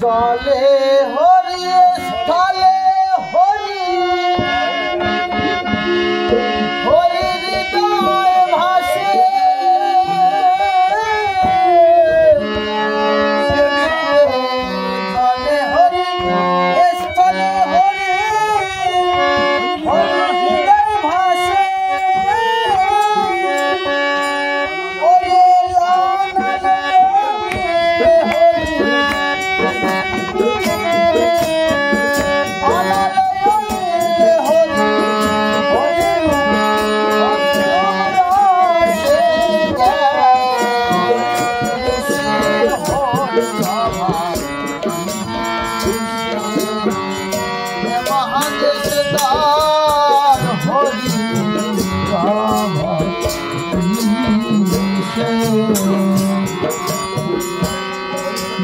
জলে হরি স্থলে হরি হরি হৃদয় ভাসে জলে হরি স্থলে হরি হরি হৃদয় ভাসে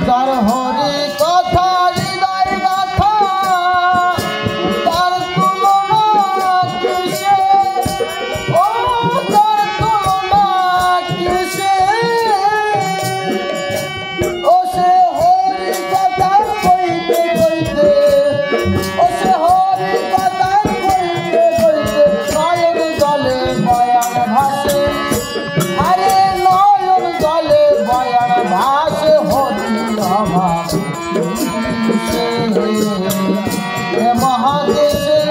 যার হরি কথা হৃদয় গাথা তার তুলনা কিসে ও তার তুলনা কিসে ও সে হরি কথা কইতে কইতে ও সে হরি কথা কইতে কইতে নয়ন জলে বয়ান ভাসে আরে নয়ন জলে বয়ান ভাসে হরি মহাদেশের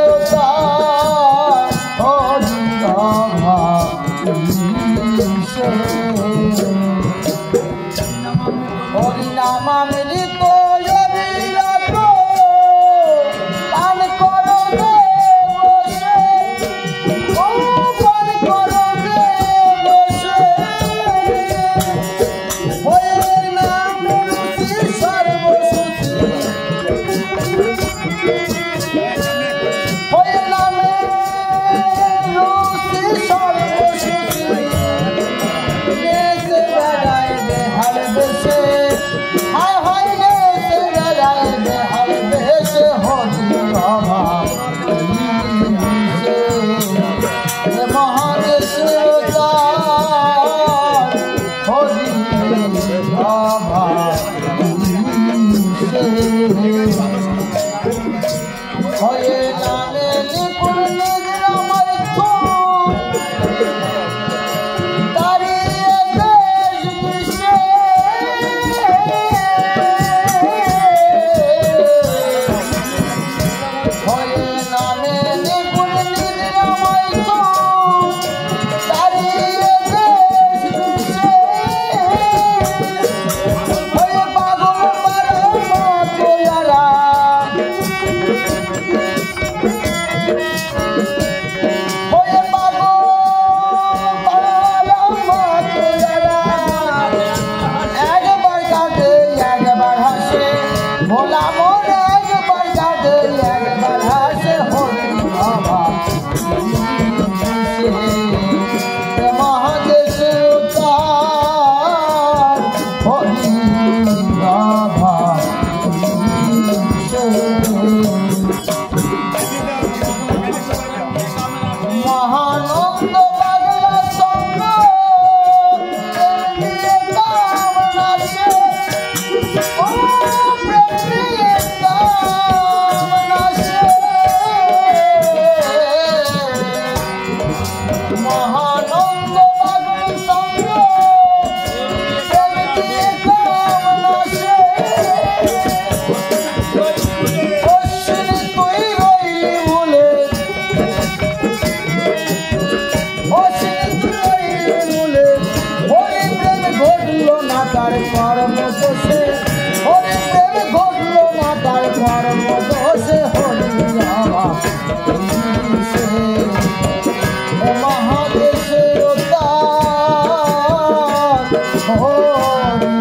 হরিনামামৃত অবিরত পান করো রে বসে ও পান করো রে বসে হরির নাম সর্বসুচি হরির নামে রুচি সর্বসুচি দেশে বেড়ায় বেহাল দেশে হায় হায় দেশে বেড়ায় বেহাল দেশে হরি বাবা মহাদেশের হরি বাবা হয়ে নামে নিপুণ নিদ্রাময় দাঁড়িয়ে দেশ দিশে হয়ে নামে নিপুণ নিদ্রাময় দাঁড়িয়ে দেশ দিশে হয়ে পাগল পারে মতোয়ারা ভোলা মোর একবার কাঁদে একবার হাসে হরি বাবা মহাদেশের উদ্ধার হরি বাবা মহানন্দ পাগলা সঙ্গ মহানন্দ পাগল সঙ্গ তুই রইলি ভুলে হরি প্রেম ঘটল না তার কর্ম দোষে হরি প্রেম ঘটল না তার কর্ম দোষে হরি বাবা মহাদেশের উদ্ধার হরি